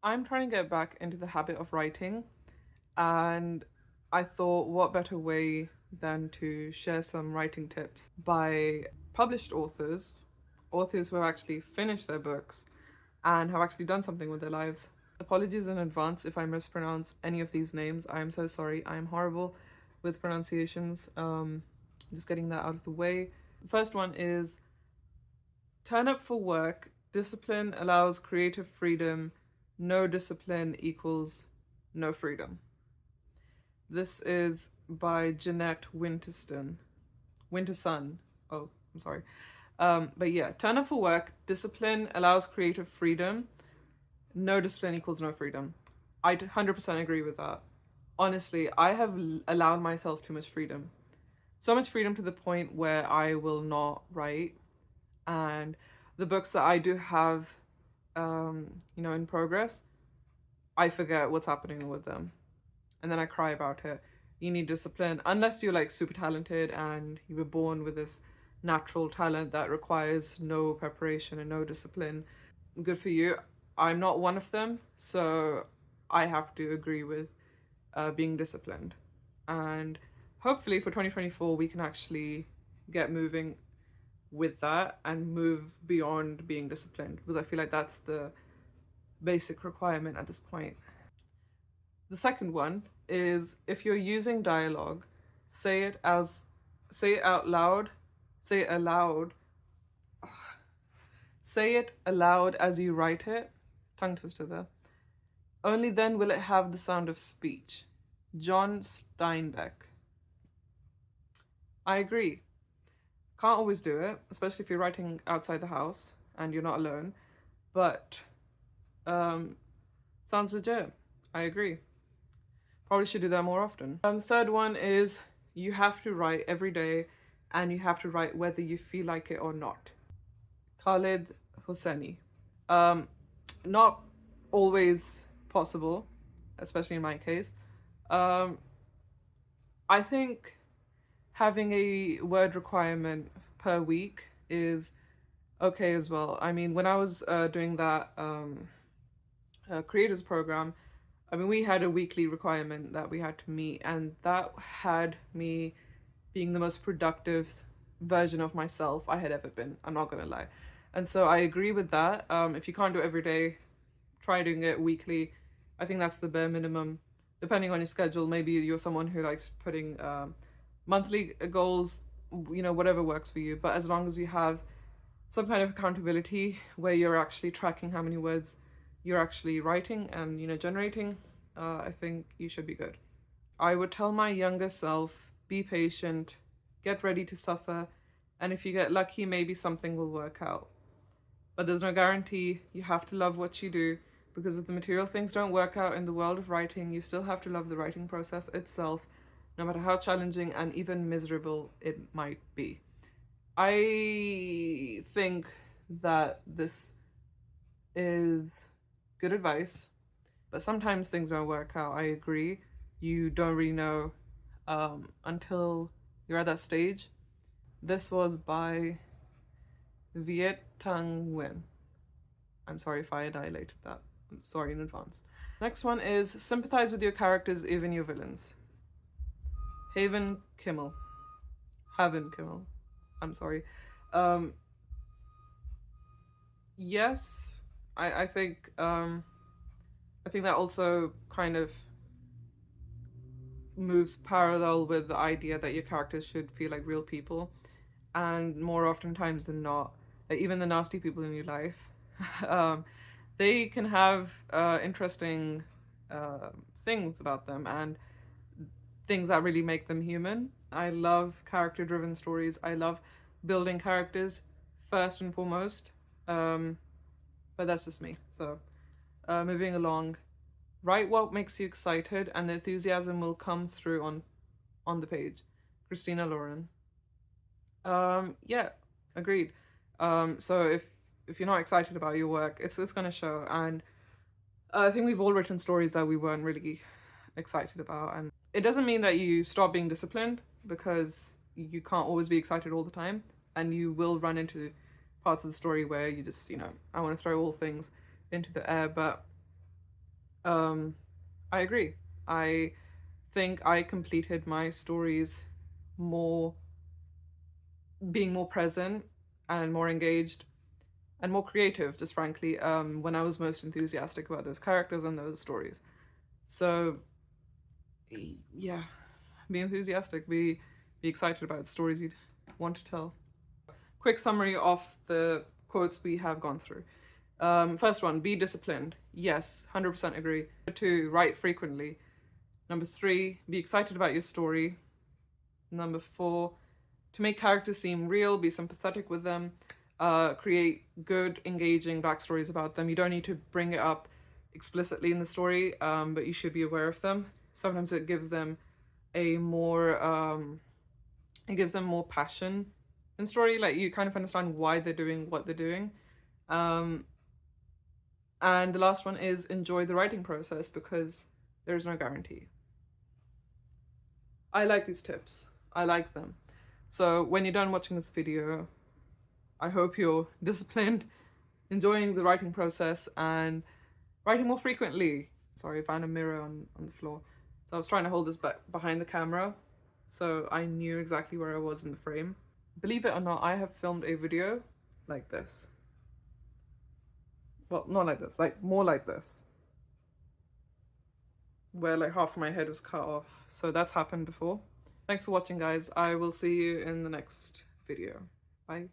I'm trying to get back into the habit of writing, and I thought, what better way than to share some writing tips by published authors, authors who have actually finished their books and have actually done something with their lives. Apologies in advance if I mispronounce any of these names. I am so sorry. I am horrible with pronunciations. Just getting that out of the way. The first one is turn up for work. Discipline allows creative freedom. No discipline equals no freedom. This is by Jeanette Winterson. Winterson. Oh, I'm sorry. But yeah, turn up for work. Discipline allows creative freedom. No discipline equals no freedom. I 100% agree with that. Honestly, I have allowed myself too much freedom. So much freedom to the point where I will not write. And the books that I do have, in progress, I forget what's happening with them. And then I cry about it. You need discipline. Unless you're like super talented and you were born with this natural talent that requires no preparation and no discipline, good for you. I'm not one of them, so I have to agree with being disciplined. And hopefully for 2024, we can actually get moving with that and move beyond being disciplined, because I feel like that's the basic requirement at this point. The second one is if you're using dialogue, say it out loud, say it aloud, say it aloud as you write it. Tongue twister there. Only then will it have the sound of speech. John Steinbeck. I agree. Can't always do it, especially if you're writing outside the house and you're not alone. But sounds legit. I agree. Probably should do that more often. Third one is you have to write every day, and you have to write whether you feel like it or not. Khalid Hosseini. Not always possible, especially in my case. Um, I think having a word requirement per week is okay as well. I mean, when I was doing that creators program, I mean, we had a weekly requirement that we had to meet, and that had me being the most productive version of myself I had ever been. I'm not gonna lie. And so I agree with that. If you can't do it every day, try doing it weekly. I think that's the bare minimum. Depending on your schedule, maybe you're someone who likes putting monthly goals, whatever works for you. But as long as you have some kind of accountability where you're actually tracking how many words you're actually writing and generating, I think you should be good. I would tell my younger self, be patient, get ready to suffer, and if you get lucky, maybe something will work out. But there's no guarantee. You have to love what you do, because if the material things don't work out in the world of writing, you still have to love the writing process itself, no matter how challenging and even miserable it might be. I think that this is good advice, but sometimes things don't work out. I agree. You don't really know until you're at that stage. This was by Viet Tang Nguyen. I'm sorry if I annihilated that. I'm sorry in advance. Next one is sympathize with your characters, even your villains. Haven Kimmel. Haven Kimmel. I'm sorry. Yes, I think that also kind of moves parallel with the idea that your characters should feel like real people, and more oftentimes than not, like even the nasty people in your life, they can have interesting things about them and things that really make them human. I love character-driven stories. I love building characters first and foremost. But that's just me. So, moving along, write what makes you excited, and the enthusiasm will come through on the page. Christina Lauren. Yeah, agreed. So if you're not excited about your work, it's gonna show. And I think we've all written stories that we weren't really excited about, and it doesn't mean that you stop being disciplined, because you can't always be excited all the time, and you will run into parts of the story where you just I want to throw all things into the air. But I agree. I think I completed my stories more being more present and more engaged and more creative, just frankly, when I was most enthusiastic about those characters and those stories. So, yeah, be enthusiastic, be excited about the stories you want to tell. Quick summary of the quotes we have gone through. First one, be disciplined. Yes, 100% agree. Number 2, write frequently. Number 3, be excited about your story. Number 4, to make characters seem real, be sympathetic with them. Create good, engaging backstories about them. You don't need to bring it up explicitly in the story, but you should be aware of them. Sometimes it gives them a more, it gives them more passion in story. Like you kind of understand why they're doing what they're doing. And the last one is enjoy the writing process because there is no guarantee. I like these tips. I like them. So when you're done watching this video, I hope you're disciplined, enjoying the writing process, and writing more frequently. Sorry, I found a mirror on the floor. So I was trying to hold this back behind the camera so I knew exactly where I was in the frame. Believe it or not, I have filmed a video like this. Well, not like this, like more like this. Where like half of my head was cut off. So that's happened before. Thanks for watching, guys. I will see you in the next video. Bye.